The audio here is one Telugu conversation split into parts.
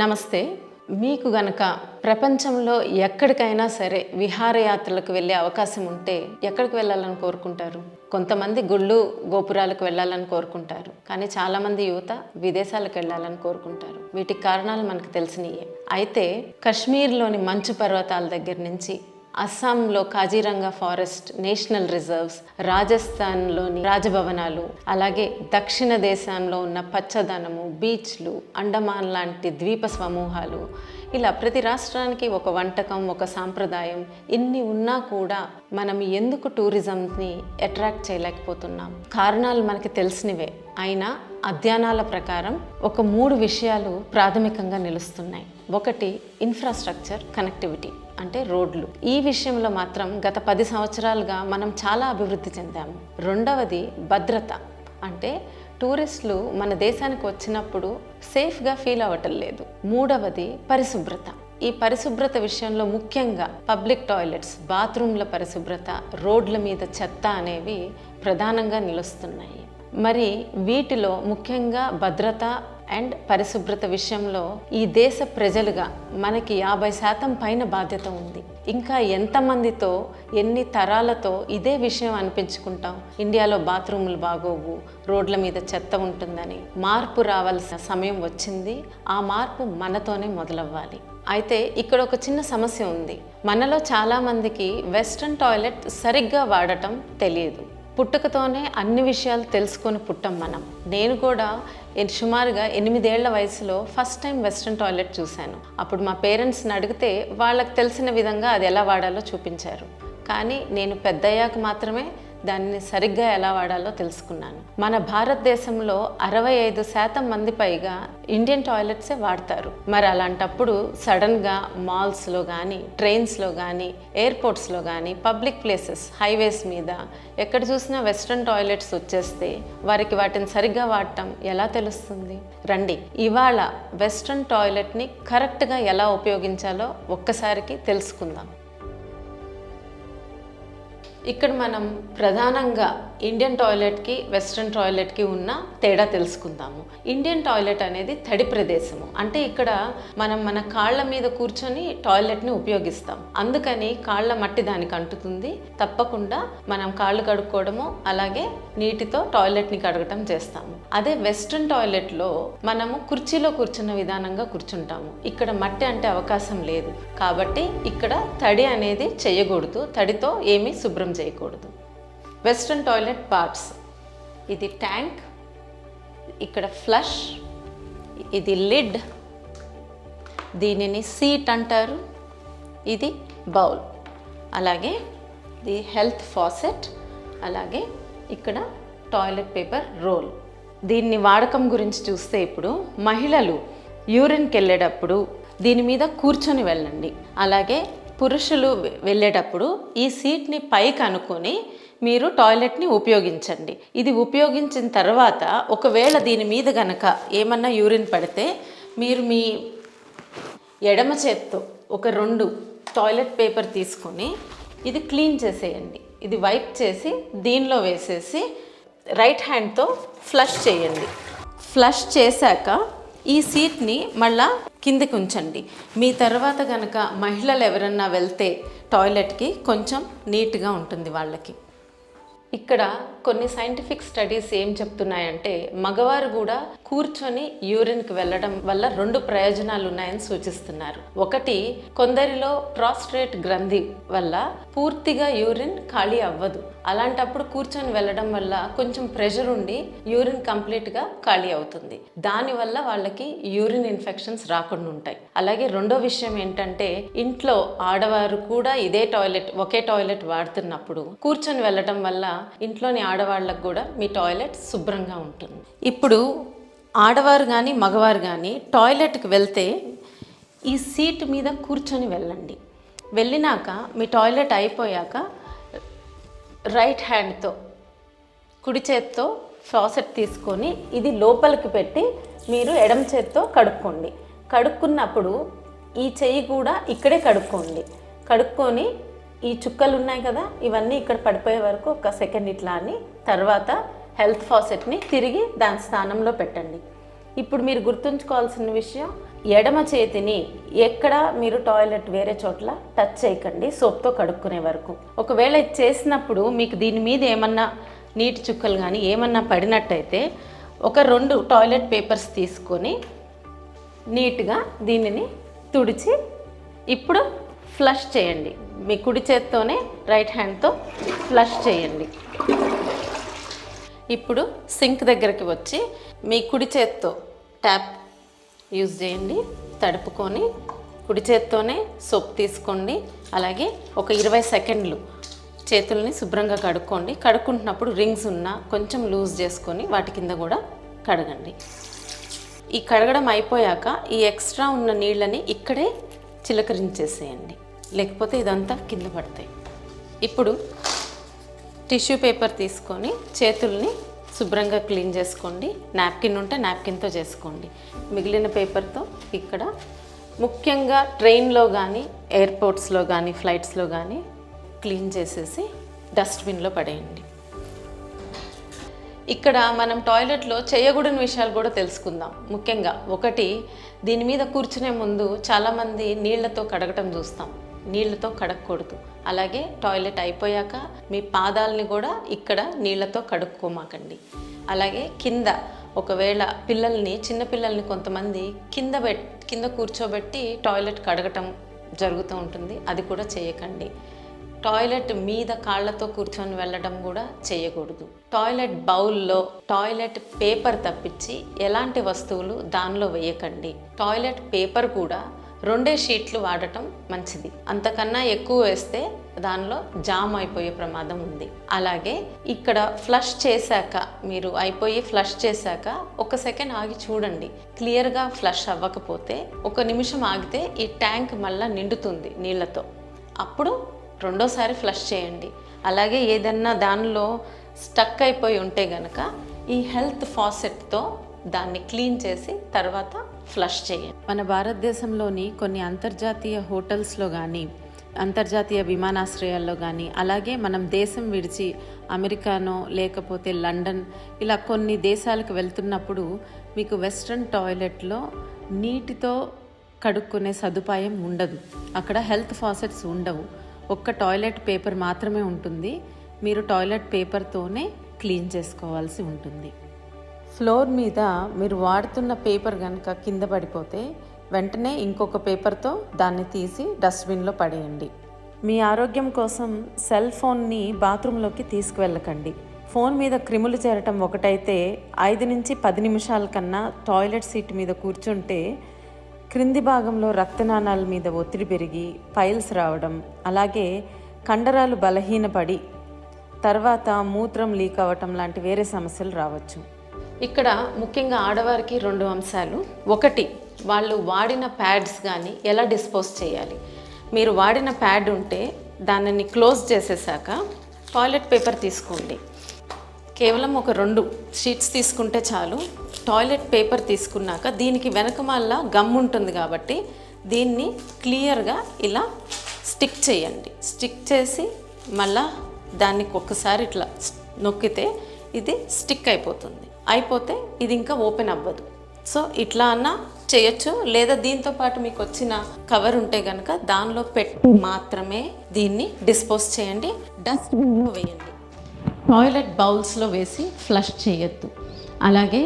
నమస్తే. మీకు గనక ప్రపంచంలో ఎక్కడికైనా సరే విహారయాత్రలకు వెళ్ళే అవకాశం ఉంటే ఎక్కడికి వెళ్ళాలని కోరుకుంటారు? కొంతమంది గుళ్ళు గోపురాలకు వెళ్ళాలని కోరుకుంటారు, కానీ చాలామంది యువత విదేశాలకు వెళ్ళాలని కోరుకుంటారు. వీటికి కారణాలు మనకు తెలిసినయే. అయితే కశ్మీర్లోని మంచు పర్వతాల దగ్గర నుంచి అస్సాంలో కాజీరంగా ఫారెస్ట్ నేషనల్ రిజర్వ్స్, రాజస్థాన్లోని రాజభవనాలు, అలాగే దక్షిణ దేశంలో ఉన్న పచ్చదనము, బీచ్లు, అండమాన్ లాంటి ద్వీప సమూహాలు, ఇలా ప్రతి రాష్ట్రానికి ఒక వంటకం, ఒక సాంప్రదాయం, ఇన్ని ఉన్నా కూడా మనం ఎందుకు టూరిజంని అట్రాక్ట్ చేయలేకపోతున్నాం? కారణాలు మనకి తెలిసినవే. అయినా అధ్యయనాల ప్రకారం ఒక 3 విషయాలు ప్రాథమికంగా నిలుస్తున్నాయి. ఒకటి ఇన్ఫ్రాస్ట్రక్చర్, కనెక్టివిటీ అంటే రోడ్లు. ఈ విషయంలో మాత్రం గత 10 సంవత్సరాలుగా మనం చాలా అభివృద్ధి చెందాము. రెండవది భద్రత, అంటే టూరిస్టులు మన దేశానికి వచ్చినప్పుడు సేఫ్గా ఫీల్ అవ్వటం లేదు. మూడవది పరిశుభ్రత. ఈ పరిశుభ్రత విషయంలో ముఖ్యంగా పబ్లిక్ టాయిలెట్స్, బాత్రూంల పరిశుభ్రత, రోడ్ల మీద చెత్త అనేవి ప్రధానంగా నిలుస్తున్నాయి. మరి వీటిలో ముఖ్యంగా భద్రత అండ్ పరిశుభ్రత విషయంలో ఈ దేశ ప్రజలుగా మనకి 50% పైన బాధ్యత ఉంది. ఇంకా ఎంతమందితో, ఎన్ని తరాలతో ఇదే విషయం అనిపించుకుంటాం? ఇండియాలో బాత్రూములు బాగోవు, రోడ్ల మీద చెత్త ఉంటుందని. మార్పు రావాల్సిన సమయం వచ్చింది. ఆ మార్పు మనతోనే మొదలవ్వాలి. అయితే ఇక్కడ ఒక చిన్న సమస్య ఉంది. మనలో చాలామందికి వెస్ట్రన్ టాయిలెట్ సరిగ్గా వాడటం తెలియదు. పుట్టుకతోనే అన్ని విషయాలు తెలుసుకొని పుట్టాం మనం. నేను కూడా సుమారుగా 8 ఏళ్ల వయసులో ఫస్ట్ టైం వెస్ట్రన్ టాయిలెట్ చూశాను. అప్పుడు మా పేరెంట్స్ని అడిగితే వాళ్ళకి తెలిసిన విధంగా అది ఎలా వాడాలో చూపించారు. కానీ నేను పెద్దయ్యాక మాత్రమే దాన్ని సరిగ్గా ఎలా వాడాలో తెలుసుకున్నాను. మన భారతదేశంలో 65% మంది పైగా ఇండియన్ టాయిలెట్సే వాడతారు. మరి అలాంటప్పుడు సడన్గా మాల్స్లో కానీ, ట్రైన్స్లో కానీ, ఎయిర్పోర్ట్స్లో కానీ, పబ్లిక్ ప్లేసెస్, హైవేస్ మీద ఎక్కడ చూసినా వెస్ట్రన్ టాయిలెట్స్ వచ్చేస్తే వారికి వాటిని సరిగ్గా వాడటం ఎలా తెలుస్తుంది? రండి, ఇవాళ వెస్ట్రన్ టాయిలెట్ని కరెక్ట్గా ఎలా ఉపయోగించాలో ఒక్కసారికి తెలుసుకుందాం. ఇక్కడ మనం ప్రధానంగా ఇండియన్ టాయిలెట్కి వెస్ట్రన్ టాయిలెట్కి ఉన్న తేడా తెలుసుకుందాము. ఇండియన్ టాయిలెట్ అనేది తడి ప్రదేశము. అంటే ఇక్కడ మనం మన కాళ్ళ మీద కూర్చొని టాయిలెట్ని ఉపయోగిస్తాం. అందుకని కాళ్ళ మట్టి దానికి అంటుతుంది. తప్పకుండా మనం కాళ్ళు కడుక్కోవడము, అలాగే నీటితో టాయిలెట్ని కడగటం చేస్తాము. అదే వెస్ట్రన్ టాయిలెట్లో మనము కుర్చీలో కూర్చున్న విధానంగా కూర్చుంటాము. ఇక్కడ మట్టి అంటే అవకాశం లేదు. కాబట్టి ఇక్కడ తడి అనేది చేయకూడదు. తడితో ఏమీ శుభ్రం చేయకూడదు. వెస్ట్రన్ టాయిలెట్ పార్ట్స్: ఇది ట్యాంక్, ఇక్కడ ఫ్లష్, ఇది లిడ్, దీనిని సీట్ అంటారు, ఇది బౌల్, అలాగే ఇది హెల్త్ ఫాసెట్, అలాగే ఇక్కడ టాయిలెట్ పేపర్ రోల్. దీన్ని వాడకం గురించి చూస్తే ఇప్పుడు మహిళలు యూరిన్కి వెళ్ళేటప్పుడు దీని మీద కూర్చొని వెళ్ళండి. అలాగే పురుషులు వెళ్ళేటప్పుడు ఈ సీట్ని పైకి అనుకొని మీరు టాయిలెట్ని ఉపయోగించండి. ఇది ఉపయోగించిన తర్వాత ఒకవేళ దీని మీద గనక ఏమన్నా యూరిన్ పడితే మీరు మీ ఎడమ చేత్తో ఒక 2 టాయిలెట్ పేపర్ తీసుకొని ఇది క్లీన్ చేసేయండి. ఇది వైప్ చేసి దీనిలో వేసేసి రైట్ హ్యాండ్తో ఫ్లష్ చేయండి. ఫ్లష్ చేశాక ఈ సీట్ని మళ్ళా కిందకి ఉంచండి. మీ తర్వాత కనుక మహిళలు ఎవరన్నా వెళ్తే టాయిలెట్కి కొంచెం నీట్గా ఉంటుంది వాళ్ళకి. ఇక్కడ కొన్ని సైంటిఫిక్ స్టడీస్ ఏం చెప్తున్నాయంటే మగవారు కూడా కూర్చొని యూరిన్కి వెళ్ళడం వల్ల 2 ప్రయోజనాలు ఉన్నాయని సూచిస్తున్నారు. ఒకటి, కొందరిలో ప్రాస్టేట్ గ్రంథి వల్ల పూర్తిగా యూరిన్ ఖాళీ అవ్వదు. అలాంటప్పుడు కూర్చొని వెళ్ళడం వల్ల కొంచెం ప్రెషర్ ఉండి యూరిన్ కంప్లీట్గా ఖాళీ అవుతుంది. దానివల్ల వాళ్ళకి యూరిన్ ఇన్ఫెక్షన్స్ రాకుండా ఉంటాయి. అలాగే రెండో విషయం ఏంటంటే ఇంట్లో ఆడవారు కూడా ఇదే టాయిలెట్, ఒకే టాయిలెట్ వాడుతున్నప్పుడు కూర్చొని వెళ్ళడం వల్ల ఇంట్లోని ఆడవాళ్ళకు కూడా మీ టాయిలెట్ శుభ్రంగా ఉంటుంది. ఇప్పుడు ఆడవారు కానీ మగవారు కానీ టాయిలెట్కి వెళ్తే ఈ సీట్ మీద కూర్చొని వెళ్ళండి. వెళ్ళినాక మీ టాయిలెట్ అయిపోయాక రైట్ హ్యాండ్తో, కుడి చేత్తో ఫాసెట్ తీసుకొని ఇది లోపలికి పెట్టి మీరు ఎడమ చేత్తో కడుక్కోండి. కడుక్కున్నప్పుడు ఈ చెయ్యి కూడా ఇక్కడే కడుక్కోండి. కడుక్కొని ఈ చుక్కలు ఉన్నాయి కదా, ఇవన్నీ ఇక్కడ పడిపోయే వరకు 1 సెకండ్ ఇట్లా అని తర్వాత హెల్త్ ఫాసెట్ని తిరిగి దాని స్థానంలో పెట్టండి. ఇప్పుడు మీరు గుర్తుంచుకోవాల్సిన విషయం, ఎడమ చేతిని ఎక్కడ మీరు టాయిలెట్ వేరే చోట్ల టచ్ చేయకండి సోప్తో కడుక్కునే వరకు. ఒకవేళ ఇది చేసినప్పుడు మీకు దీని మీద ఏమన్నా నీటి చుక్కలు కానీ ఏమన్నా పడినట్టయితే ఒక 2 టాయిలెట్ పేపర్స్ తీసుకొని నీట్గా దీనిని తుడిచి ఇప్పుడు ఫ్లష్ చేయండి. మీ కుడి చేత్తోనే రైట్ హ్యాండ్తో ఫ్లష్ చేయండి. ఇప్పుడు సింక్ దగ్గరికి వచ్చి మీ కుడి చేత్తో ట్యాప్ యూజ్ చేయండి, తడుపుకొని కుడి చేత్తోనే సోప్ తీసుకోండి. అలాగే ఒక 20 సెకండ్లు చేతుల్ని శుభ్రంగా కడుక్కోండి. కడుక్కుంటున్నప్పుడు రింగ్స్ ఉన్నా కొంచెం లూజ్ చేసుకొని వాటి కింద కూడా కడగండి. ఈ కడగడం అయిపోయాక ఈ ఎక్స్ట్రా ఉన్న నీళ్ళని ఇక్కడే చిలకరించేసేయండి, లేకపోతే ఇదంతా కింద పడతాయి. ఇప్పుడు టిష్యూ పేపర్ తీసుకొని చేతుల్ని శుభ్రంగా క్లీన్ చేసుకోండి. నాప్కిన్ ఉంటే నాప్కిన్తో చేసుకోండి. మిగిలిన పేపర్తో ఇక్కడ ముఖ్యంగా ట్రైన్లో కానీ ఎయిర్పోర్ట్స్లో కానీ ఫ్లైట్స్లో కానీ క్లీన్ చేసేసి డస్ట్బిన్లో పడేయండి. ఇక్కడ మనం టాయిలెట్లో చేయకూడని విషయాలు కూడా తెలుసుకుందాం. ముఖ్యంగా ఒకటి, దీని మీద కూర్చునే ముందు చాలామంది నీళ్లతో కడగటం చూస్తాం. నీళ్లతో కడగకూడదు. అలాగే టాయిలెట్ అయిపోయాక మీ పాదాలని కూడా ఇక్కడ నీళ్లతో కడుక్కోమాకండి. అలాగే కింద ఒకవేళ చిన్నపిల్లల్ని కొంతమంది కింద కూర్చోబెట్టి టాయిలెట్ కడగటం జరుగుతూ ఉంటుంది. అది కూడా చేయకండి. టాయిలెట్ మీద కాళ్ళతో కూర్చొని వెళ్ళడం కూడా చేయకూడదు. టాయిలెట్ బౌల్లో టాయిలెట్ పేపర్ తప్పించి ఎలాంటి వస్తువులు దానిలో వేయకండి. టాయిలెట్ పేపర్ కూడా 2 షీట్లు వాడటం మంచిది. అంతకన్నా ఎక్కువ వేస్తే దానిలో జామ్ అయిపోయే ప్రమాదం ఉంది. అలాగే ఇక్కడ ఫ్లష్ చేశాక మీరు ఫ్లష్ చేశాక 1 సెకండ్ ఆగి చూడండి. క్లియర్గా ఫ్లష్ అవ్వకపోతే 1 నిమిషం ఆగితే ఈ ట్యాంక్ మళ్ళీ నిండుతుంది నీళ్ళతో. అప్పుడు 2సారి ఫ్లష్ చేయండి. అలాగే ఏదన్నా దానిలో స్టక్ అయిపోయి ఉంటే గనక ఈ హెల్త్ ఫాసెట్తో దాన్ని క్లీన్ చేసి తర్వాత ఫ్లష్ చేయండి. మన భారతదేశంలోని కొన్ని అంతర్జాతీయ హోటల్స్లో కానీ అంతర్జాతీయ విమానాశ్రయాల్లో కానీ అలాగే మనం దేశం విడిచి అమెరికానో లేకపోతే లండన్ ఇలా కొన్ని దేశాలకు వెళ్తున్నప్పుడు మీకు వెస్ట్రన్ టాయిలెట్లో నీటితో కడుక్కునే సదుపాయం ఉండదు. అక్కడ హెల్త్ ఫాసెట్స్ ఉండవు. ఒక్క టాయిలెట్ పేపర్ మాత్రమే ఉంటుంది. మీరు టాయిలెట్ పేపర్తోనే క్లీన్ చేసుకోవాల్సి ఉంటుంది. ఫ్లోర్ మీద మీరు వాడుతున్న పేపర్ కనుక కింద పడిపోతే వెంటనే ఇంకొక పేపర్తో దాన్ని తీసి డస్ట్బిన్లో పడేయండి. మీ ఆరోగ్యం కోసం సెల్ ఫోన్ని బాత్రూంలోకి తీసుకువెళ్ళకండి. ఫోన్ మీద క్రిములు చేరటం ఒకటైతే 5 నుంచి 10 నిమిషాల కన్నా టాయిలెట్ సీట్ మీద కూర్చుంటే క్రింది భాగంలో రక్తనాళాల మీద ఒత్తిడి పెరిగి పైల్స్ రావడం, అలాగే కండరాలు బలహీనపడి తర్వాత మూత్రం లీక్ అవ్వటం లాంటి వేరే సమస్యలు రావచ్చు. ఇక్కడ ముఖ్యంగా ఆడవారికి 2 అంశాలు. ఒకటి, వాళ్ళు వాడిన ప్యాడ్స్ కానీ ఎలా డిస్పోజ్ చేయాలి. మీరు వాడిన ప్యాడ్ ఉంటే దానిని క్లోజ్ చేసేసాక టాయిలెట్ పేపర్ తీసుకోండి. కేవలం ఒక 2 షీట్స్ తీసుకుంటే చాలు. టాయిలెట్ పేపర్ తీసుకున్నాక దీనికి వెనకమాల గమ్ ఉంటుంది కాబట్టి దీన్ని క్లియర్గా ఇలా స్టిక్ చేయండి. స్టిక్ చేసి మళ్ళా దాన్ని ఒక్కసారి ఇట్లా నొక్కితే ఇది స్టిక్ అయిపోతే ఇది ఇంకా ఓపెన్ అవ్వదు. సో ఇట్లా అన్నా చేయొచ్చు. లేదా దీంతో పాటు మీకు వచ్చిన కవర్ ఉంటే కనుక దానిలో పెట్టి మాత్రమే దీన్ని డిస్పోజ్ చేయండి. డస్ట్బిన్లో వేయండి. టాయిలెట్ బౌల్స్లో వేసి ఫ్లష్ చేయొద్దు. అలాగే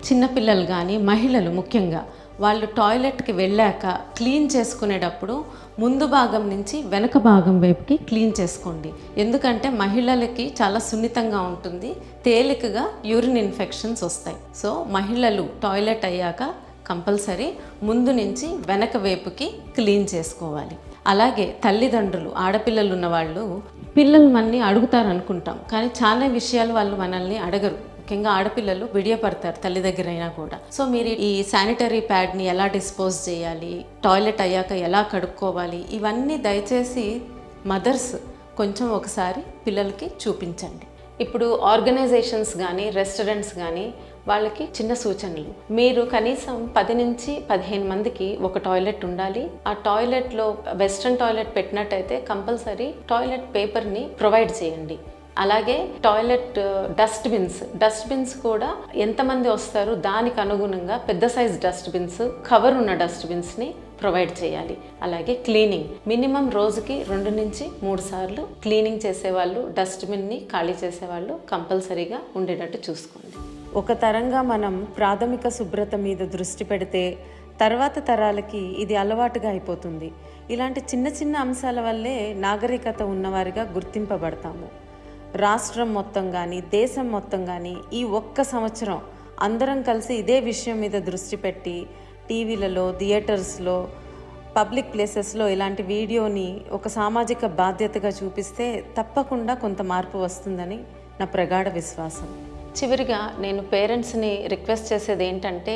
చిన్నపిల్లలు కానీ మహిళలు ముఖ్యంగా వాళ్ళు టాయిలెట్కి వెళ్ళాక క్లీన్ చేసుకునేటప్పుడు ముందు భాగం నుంచి వెనక భాగం వైపుకి క్లీన్ చేసుకోండి. ఎందుకంటే మహిళలకి చాలా సున్నితంగా ఉంటుంది, తేలికగా యూరిన్ ఇన్ఫెక్షన్స్ వస్తాయి. సో మహిళలు టాయిలెట్ అయ్యాక కంపల్సరీ ముందు నుంచి వెనక వైపుకి క్లీన్ చేసుకోవాలి. అలాగే తల్లిదండ్రులు, ఆడపిల్లలు ఉన్నవాళ్ళు పిల్లలు మనల్ని అడుగుతారు అనుకుంటాం, కానీ చాలా విషయాలు వాళ్ళు మనల్ని అడగరు. ముఖ్యంగా ఆడపిల్లలు విడియపడతారు తల్లి దగ్గర అయినా కూడా. సో మీరు ఈ శానిటరీ ప్యాడ్ని ఎలా డిస్పోజ్ చేయాలి, టాయిలెట్ అయ్యాక ఎలా కడుక్కోవాలి, ఇవన్నీ దయచేసి మదర్స్ కొంచెం ఒకసారి పిల్లలకి చూపించండి. ఇప్పుడు ఆర్గనైజేషన్స్ కానీ రెస్టారెంట్స్ కానీ వాళ్ళకి చిన్న సూచనలు. మీరు కనీసం 10 నుంచి 15 మందికి ఒక టాయిలెట్ ఉండాలి. ఆ టాయిలెట్లో వెస్ట్రన్ టాయిలెట్ పెట్టినట్టయితే కంపల్సరీ టాయిలెట్ పేపర్ని ప్రొవైడ్ చేయండి. అలాగే టాయిలెట్ డస్ట్బిన్స్ కూడా ఎంతమంది వస్తారు దానికి అనుగుణంగా పెద్ద సైజ్ డస్ట్బిన్స్, కవర్ ఉన్న డస్ట్బిన్స్ని ప్రొవైడ్ చేయాలి. అలాగే క్లీనింగ్ మినిమం రోజుకి 2 నుంచి 3 సార్లు క్లీనింగ్ చేసేవాళ్ళు, డస్ట్బిన్ని ఖాళీ చేసేవాళ్ళు కంపల్సరీగా ఉండేటట్టు చూసుకోండి. ఒక తరంగా మనం ప్రాథమిక శుభ్రత మీద దృష్టి పెడితే తర్వాత తరాలకి ఇది అలవాటుగా అయిపోతుంది. ఇలాంటి చిన్న చిన్న అంశాల వల్లే నాగరికత ఉన్నవారిగా గుర్తింపబడతాము. రాష్ట్రం మొత్తం కానీ దేశం మొత్తం కానీ ఈ ఒక్క సంవత్సరం అందరం కలిసి ఇదే విషయం మీద దృష్టి పెట్టి టీవీలలో, థియేటర్స్లో, పబ్లిక్ ప్లేసెస్లో ఇలాంటి వీడియోని ఒక సామాజిక బాధ్యతగా చూపిస్తే తప్పకుండా కొంత మార్పు వస్తుందని నా ప్రగాఢ విశ్వాసం. చివరిగా నేను పేరెంట్స్ని రిక్వెస్ట్ చేసేది ఏంటంటే,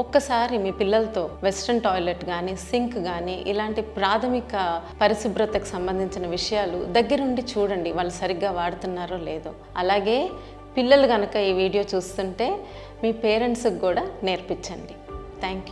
ఒక్కసారి మీ పిల్లలతో వెస్ట్రన్ టాయిలెట్ కానీ, సింక్ కానీ ఇలాంటి ప్రాథమిక పరిశుభ్రతకు సంబంధించిన విషయాలు దగ్గరుండి చూడండి, వాళ్ళు సరిగ్గా వాడుతున్నారో లేదో. అలాగే పిల్లలు కనుక ఈ వీడియో చూస్తుంటే మీ పేరెంట్స్కి కూడా నేర్పించండి. Thank you.